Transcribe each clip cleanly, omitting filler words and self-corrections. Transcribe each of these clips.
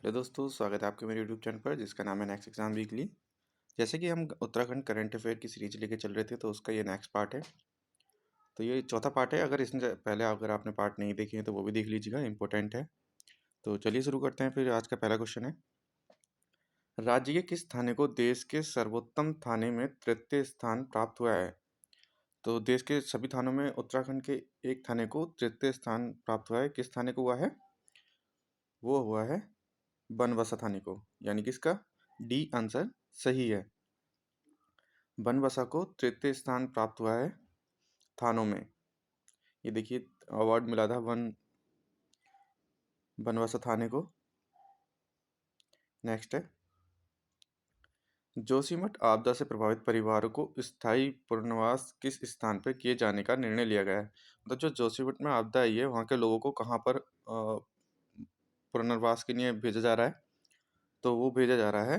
Hello दोस्तों, स्वागत है आपके मेरे यूट्यूब चैनल पर जिसका नाम है नेक्स्ट एग्जाम वीकली। जैसे कि हम उत्तराखंड करंट अफेयर की सीरीज लेके चल रहे थे, तो उसका ये नेक्स्ट पार्ट है। तो ये चौथा पार्ट है। अगर इसमें पहले अगर आपने पार्ट नहीं देखे हैं तो वो भी देख लीजिएगा, इंपॉर्टेंट है। तो चलिए शुरू करते हैं। फिर आज का पहला क्वेश्चन है, राज्य के किस थाने को देश के सर्वोत्तम थाने में तृतीय स्थान प्राप्त हुआ है? तो देश के सभी थानों में उत्तराखंड के एक थाने को तृतीय स्थान प्राप्त हुआ है। किस थाने को हुआ है? वो हुआ है बनबसा थाने को, यानी कि इसका डी आंसर सही है। बनबसा को तृतीय स्थान प्राप्त हुआ है थानों में। ये देखिए, अवार्ड मिला था बनबसा थाने को। नेक्स्ट है, जोशीमठ आपदा से प्रभावित परिवारों को स्थायी पुनर्वास किस स्थान पर किए जाने का निर्णय लिया गया है? मतलब जो जोशीमठ में आपदा आई है, वहाँ के लोगों को कहाँ पर पुनर्वास के लिए भेजा जा रहा है? तो वो भेजा जा रहा है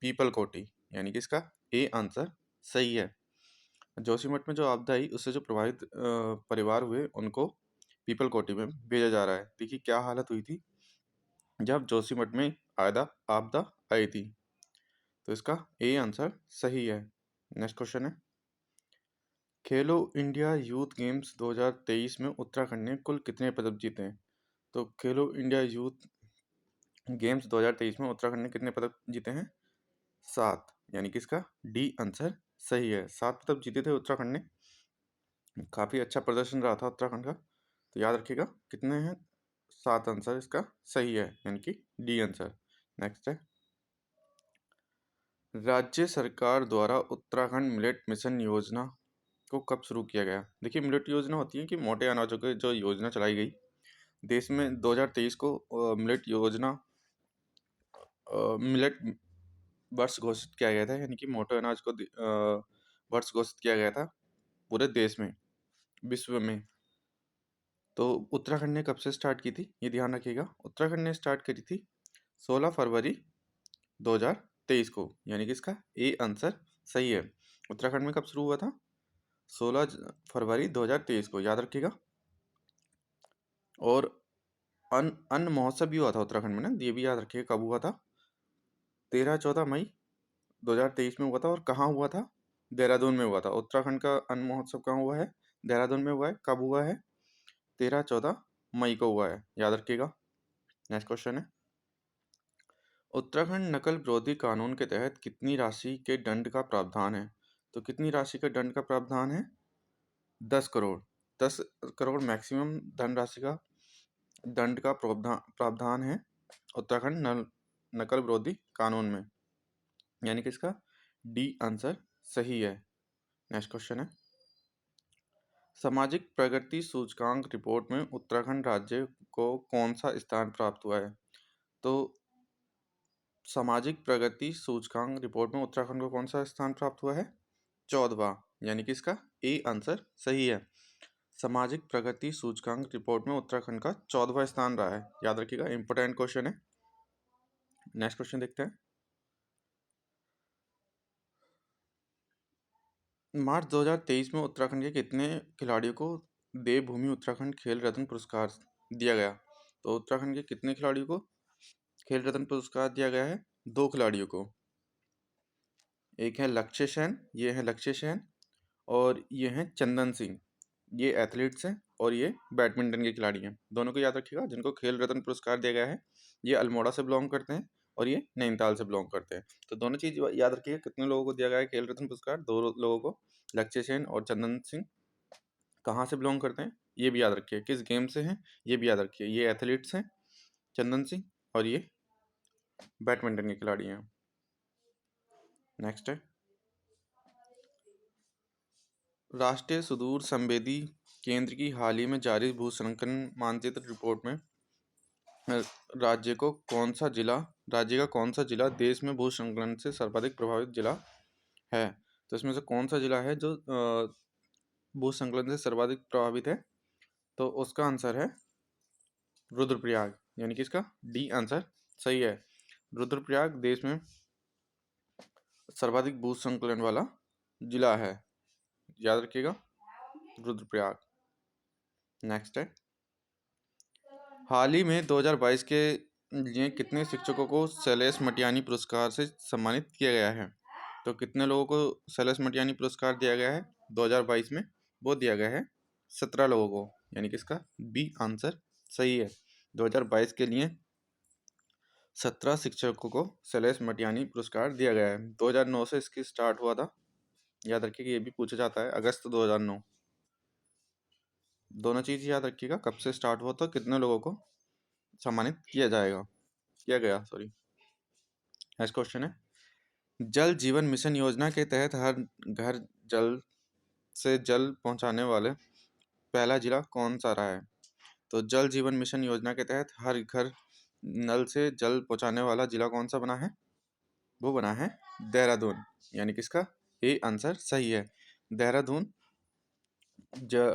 पीपल कोटी, यानी कि इसका ए आंसर सही है। जोशीमठ में जो आपदा आई, उससे जो प्रभावित परिवार हुए, उनको पीपल कोटी में भेजा जा रहा है। देखिए क्या हालत हुई थी जब जोशीमठ में आपदा आपदा आई थी। तो इसका ए आंसर सही है। नेक्स्ट क्वेश्चन है, खेलो इंडिया यूथ गेम्स 2023 में उत्तराखंड ने कुल कितने पदक जीते हैं? तो खेलो इंडिया यूथ गेम्स 2023 में उत्तराखंड ने कितने पदक जीते हैं? 7, यानी कि इसका डी आंसर सही है। 7 पदक जीते थे उत्तराखंड ने। काफ़ी अच्छा प्रदर्शन रहा था उत्तराखंड का। तो याद रखिएगा कितने हैं, 7 आंसर इसका सही है, यानी कि डी आंसर। नेक्स्ट है, राज्य सरकार द्वारा उत्तराखंड मिलेट मिशन योजना को कब शुरू किया गया? देखिए, मिलेट योजना होती है कि मोटे अनाजों की जो योजना चलाई गई देश में 2023 को। मिलेट योजना मिलेट वर्ष घोषित किया गया था, यानी कि मोटे अनाज को वर्ष घोषित किया गया था पूरे देश में, विश्व में। तो उत्तराखंड ने कब से स्टार्ट की थी, ये ध्यान रखिएगा। उत्तराखंड ने स्टार्ट करी थी 16 फरवरी 2023 को, यानी कि इसका ए आंसर सही है। उत्तराखंड में कब शुरू हुआ था? 16 फरवरी 2023 को, याद रखिएगा। और अन्न महोत्सव भी हुआ था उत्तराखंड में ना, ये भी याद रखिएगा कब हुआ था। 13-14 मई 2023 में हुआ था। और कहाँ हुआ था? देहरादून में हुआ था। उत्तराखंड का अन्न महोत्सव कहाँ हुआ है? देहरादून में हुआ है। कब हुआ है? 13-14 मई को हुआ है, याद रखिएगा। नेक्स्ट क्वेश्चन है, उत्तराखंड नकल विरोधी कानून के तहत कितनी राशि के दंड का प्रावधान है? तो कितनी राशि के दंड का प्रावधान है? 10 करोड़। 10 करोड़ मैक्सिमम धनराशि का दंड का प्रावधान है उत्तराखंड नकल विरोधी कानून में, यानी कि इसका डी आंसर सही है। नेक्स्ट क्वेश्चन है, सामाजिक प्रगति सूचकांक रिपोर्ट में उत्तराखंड राज्य को कौन सा स्थान प्राप्त हुआ है? तो सामाजिक प्रगति सूचकांक रिपोर्ट में उत्तराखंड को कौन सा स्थान प्राप्त हुआ है? 14वां, यानी कि इसका ए आंसर सही है। सामाजिक प्रगति सूचकांक रिपोर्ट में उत्तराखंड का 14वां स्थान रहा है, याद रखिएगा, इंपॉर्टेंट क्वेश्चन है। नेक्स्ट क्वेश्चन देखते हैं, मार्च 2023 में उत्तराखंड के कितने खिलाड़ियों को देवभूमि उत्तराखंड खेल रत्न पुरस्कार दिया गया? तो उत्तराखंड के कितने खिलाड़ियों को खेल रत्न पुरस्कार दिया गया है? 2 खिलाड़ियों को। एक है लक्ष्य सेन, ये है लक्ष्य सेन, और ये हैं चंदन सिंह। ये एथलीट्स हैं और ये बैडमिंटन के खिलाड़ी हैं। दोनों को याद रखिएगा, जिनको खेल रत्न पुरस्कार दिया गया है। ये अल्मोड़ा से बिलोंग करते हैं और ये नैनीताल से बिलोंग करते हैं। तो दोनों चीज़ याद रखिएगा, कितने लोगों को दिया गया है खेल रत्न पुरस्कार? 2 लोगों को, लक्ष्य सेन और चंदन सिंह। कहाँ से बिलोंग करते हैं ये भी याद रखिए, किस गेम से हैं ये भी याद रखिए। ये एथलीट्स हैं चंदन सिंह, और ये बैडमिंटन के खिलाड़ी हैं। नेक्स्ट है, राष्ट्रीय सुदूर संवेदी केंद्र की हाल ही में जारी भूसंरचना मानचित्र रिपोर्ट में राज्य का कौन सा जिला देश में भूस्खलन से सर्वाधिक प्रभावित जिला है? तो इसमें से कौन सा जिला है जो भूस्खलन से सर्वाधिक प्रभावित है? तो उसका आंसर है रुद्रप्रयाग, यानी कि इसका डी आंसर सही है। रुद्रप्रयाग देश में सर्वाधिक भूस्खलन वाला जिला है, याद रखिएगा, रुद्रप्रयाग। नेक्स्ट है, हाल ही में 2022 के लिए कितने शिक्षकों को शैलेश मटियानी पुरस्कार से सम्मानित किया गया है? तो कितने लोगों को शैलेश मटियानी पुरस्कार दिया गया है 2022 में? वो दिया गया है 17 लोगों को, यानी कि इसका बी आंसर सही है। 2022 के लिए 17 शिक्षकों को शैलेश मटियानी पुरस्कार दिया गया है। 2009 से इसकी स्टार्ट हुआ था, याद रखिए कि ये भी पूछा जाता है, अगस्त 2009। दोनों चीज़ याद रखिएगा, कब से स्टार्ट हुआ था, कितने लोगों को सम्मानित किया गया सॉरी। नेक्स्ट क्वेश्चन है, जल जीवन मिशन योजना के तहत हर घर जल से जल पहुंचाने वाले पहला जिला कौन सा रहा है? तो जल जीवन मिशन योजना के तहत हर घर नल से जल पहुंचाने वाला जिला कौन सा बना है? वो बना है देहरादून, यानी कि इसका ए आंसर सही है। देहरादून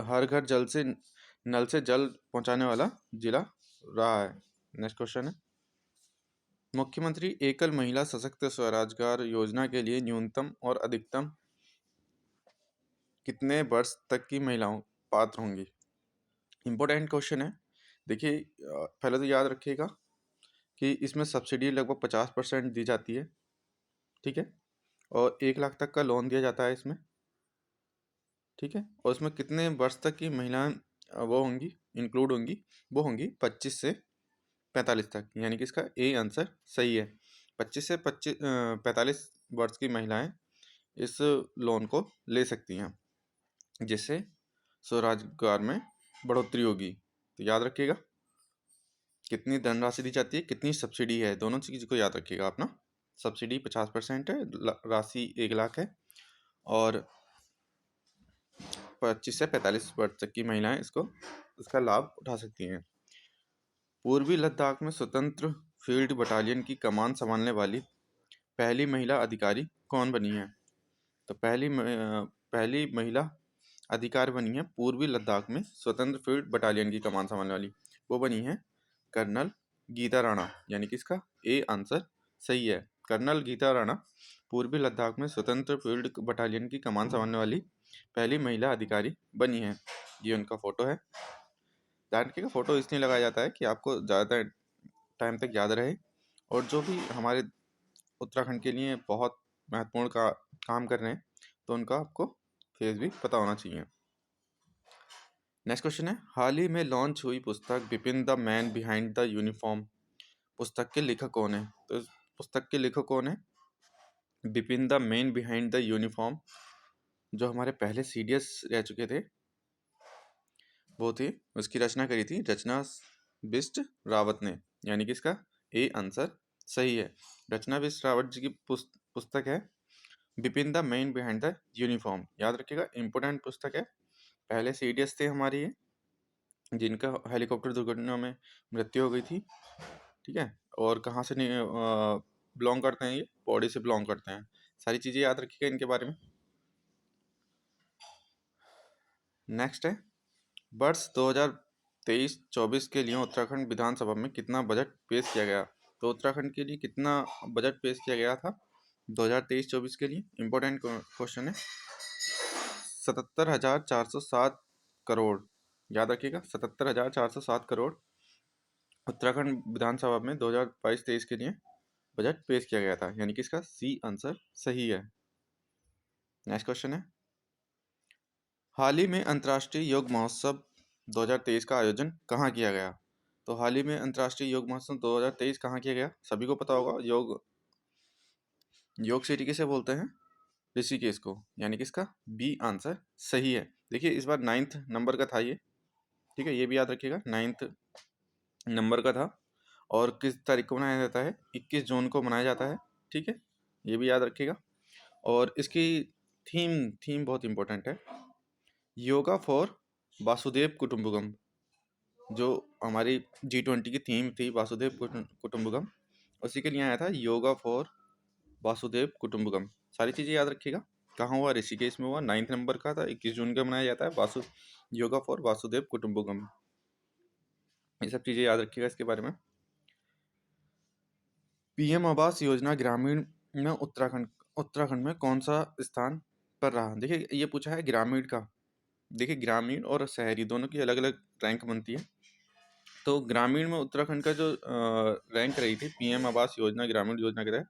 हर घर नल से जल पहुंचाने वाला जिला रहा है। नेक्स्ट क्वेश्चन है, मुख्यमंत्री एकल महिला सशक्त स्वरोजगार योजना के लिए न्यूनतम और अधिकतम कितने वर्ष तक की महिलाओं पात्र होंगी? इम्पोर्टेंट क्वेश्चन है। देखिए पहले तो याद रखिएगा कि इसमें सब्सिडी लगभग 50% दी जाती है, ठीक है, और 1 लाख तक का लोन दिया जाता है इसमें, ठीक है, और इसमें कितने वर्ष तक की महिलाएं वो होंगी, इंक्लूड होंगी? वो होंगी 25 से 45 तक, यानी कि इसका ए आंसर सही है। 25 से 45 वर्ष की महिलाएं इस लोन को ले सकती हैं, जिससे स्वरोजगार में बढ़ोतरी होगी। तो याद रखिएगा कितनी धनराशि दी जाती है, कितनी सब्सिडी है, दोनों चीज़ को याद रखिएगा आप ना। सब्सिडी 50% है, राशि 1 लाख है, और 25 से 45 वर्ष तक की महिलाएं इसका लाभ उठा सकती हैं। पूर्वी लद्दाख में स्वतंत्र फील्ड बटालियन की कमान संभालने वाली पहली महिला अधिकारी कौन बनी है? तो पहली महिला अधिकारी बनी है पूर्वी लद्दाख में स्वतंत्र फील्ड बटालियन की कमान संभालने वाली, वो बनी है कर्नल गीता राणा, यानी कि इसका ए आंसर सही है। कर्नल गीता राणा पूर्वी लद्दाख में स्वतंत्र फील्ड बटालियन की कमान संभालने वाली पहली महिला अधिकारी बनी है। ये उनका फोटो है। ध्यान रखिएगा फोटो इसलिए लगाया जाता है कि आपको ज़्यादा टाइम तक याद रहे, और जो भी हमारे उत्तराखंड के लिए बहुत महत्वपूर्ण काम कर रहे हैं तो उनका आपको फेस भी पता होना चाहिए। नेक्स्ट क्वेश्चन है, हाल ही में लॉन्च हुई पुस्तक Bipin the man behind the uniform पुस्तक के लेखक कौन है? तो इस पुस्तक के लेखक कौन है? Bipin the man behind the uniform, जो हमारे पहले सीडीएस रह चुके थे, वो थे, उसकी रचना करी थी रचना बिष्ट रावत ने, यानी कि इसका ए आंसर सही है। रचना बिष्ट रावत जी की पुस्तक है Bipin the man behind the uniform. याद रखिएगा इंपोर्टेंट पुस्तक है। पहले सीडीएस थे हमारी ये, जिनका हेलीकॉप्टर दुर्घटना में मृत्यु हो गई थी, ठीक है, और कहाँ से बिलोंग करते हैं, ये पौड़ी से बिलोंग करते हैं। सारी चीज़ें याद रखिएगा इनके बारे में। नेक्स्ट है, वर्ष 2023-24 के लिए उत्तराखंड विधानसभा में कितना बजट पेश किया गया? तो उत्तराखंड के लिए कितना बजट पेश किया गया था 2023-24 के लिए? इम्पोर्टेंट क्वेश्चन है। 77,407 करोड़, याद रखिएगा 77,407 करोड़ उत्तराखंड विधानसभा में 2022-23 के लिए बजट पेश किया गया था, यानी कि इसका सी आंसर सही है। नेक्स्ट क्वेश्चन है, हाल ही में अंतर्राष्ट्रीय योग महोत्सव 2023 का आयोजन कहाँ किया गया? तो हाल ही में अंतर्राष्ट्रीय योग महोत्सव 2023 कहाँ किया गया? सभी को पता होगा, योग सिटी किसे बोलते हैं? ऋषिकेश को, यानी कि इसका बी आंसर सही है। देखिए इस बार 9th नंबर का था ये, ठीक है, ये भी याद रखिएगा 9th नंबर का था, और किस तारीख को मनाया जाता है? 21 जून को मनाया जाता है, ठीक है, ये भी याद रखिएगा। और इसकी थीम बहुत इंपॉर्टेंट है, योगा फॉर वासुदेव कुटुंबकम। जो हमारी G20 की थीम थी वासुदेव कुटुंबकम, उसी के लिए आया था योगा फॉर वासुदेव कुटुंबकम। सारी चीज़ें याद रखिएगा। कहाँ हुआ? ऋषिकेश में हुआ, 9th नंबर का था, 21 जून का मनाया जाता है योगा फॉर वासुदेव कुटुंबकम। ये सब चीज़ें याद रखिएगा इसके बारे में। पीएम आवास योजना ग्रामीण में उत्तराखंड में कौन सा स्थान पर रहा? देखिए ये पूछा है ग्रामीण का। देखिए ग्रामीण और शहरी दोनों की अलग अलग रैंक बनती है। तो ग्रामीण में उत्तराखंड का जो रैंक रही थी पीएम आवास योजना ग्रामीण योजना के तहत,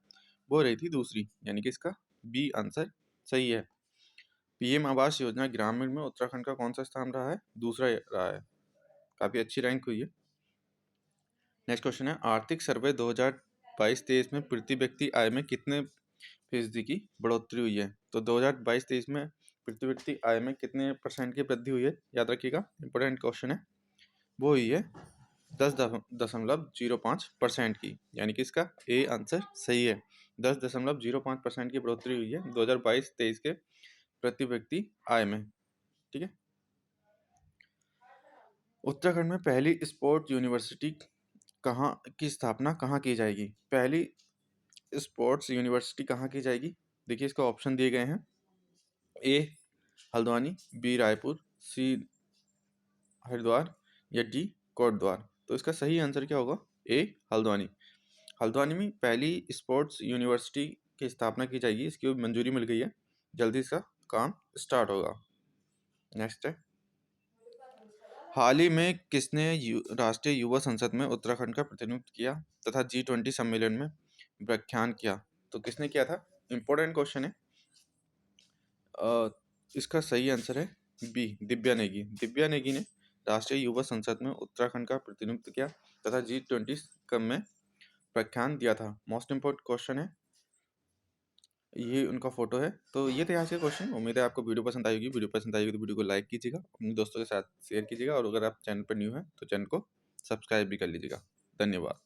वो रही थी दूसरी, यानी कि इसका बी आंसर सही है। पीएम आवास योजना ग्रामीण में उत्तराखंड का कौन सा स्थान रहा है? दूसरा रहा है। काफ़ी अच्छी रैंक हुई है। नेक्स्ट क्वेश्चन है, आर्थिक सर्वे 2022-23 में प्रति व्यक्ति आय में कितने फीसदी की बढ़ोतरी हुई है? तो 2022-23 में प्रति व्यक्ति आय में कितने % की वृद्धि हुई है? याद रखिएगा, इंपॉर्टेंट क्वेश्चन है। वो हुई है 10.05% की, यानी कि इसका ए आंसर सही है। 10.05% की बढ़ोतरी हुई है 2022-23 के प्रति व्यक्ति आय में। ठीक है। उत्तराखंड में पहली स्पोर्ट्स यूनिवर्सिटी की स्थापना कहाँ की जाएगी? पहली स्पोर्ट्स यूनिवर्सिटी कहाँ की जाएगी? देखिए, इसका ऑप्शन दिए गए हैं, ए हल्द्वानी, बी रायपुर, सी हरिद्वार या डी कोटद्वार। तो इसका सही आंसर क्या होगा? ए हल्द्वानी। हल्द्वानी में पहली स्पोर्ट्स यूनिवर्सिटी की स्थापना की जाएगी, इसकी मंजूरी मिल गई है, जल्दी इसका काम स्टार्ट होगा। नेक्स्ट है, हाल ही में किसने राष्ट्रीय युवा संसद में उत्तराखंड का प्रतिनिधित्व किया तथा G20 सम्मेलन में व्याख्यान किया? तो किसने किया था? इंपॉर्टेंट क्वेश्चन है। इसका सही आंसर है बी दिव्या नेगी। दिव्या नेगी ने राष्ट्रीय युवा संसद में उत्तराखंड का प्रतिनिधित्व किया तथा G20 में व्याख्यान दिया था। मोस्ट इम्पोर्टेंट क्वेश्चन है, ये उनका फोटो है। तो ये थे आज के क्वेश्चन। उम्मीद है आपको वीडियो पसंद आएगी। वीडियो पसंद आएगी तो वीडियो को लाइक कीजिएगा, अपने दोस्तों के साथ शेयर कीजिएगा, और अगर आप चैनल पर न्यू हैं तो चैनल को सब्सक्राइब भी कर लीजिएगा। धन्यवाद।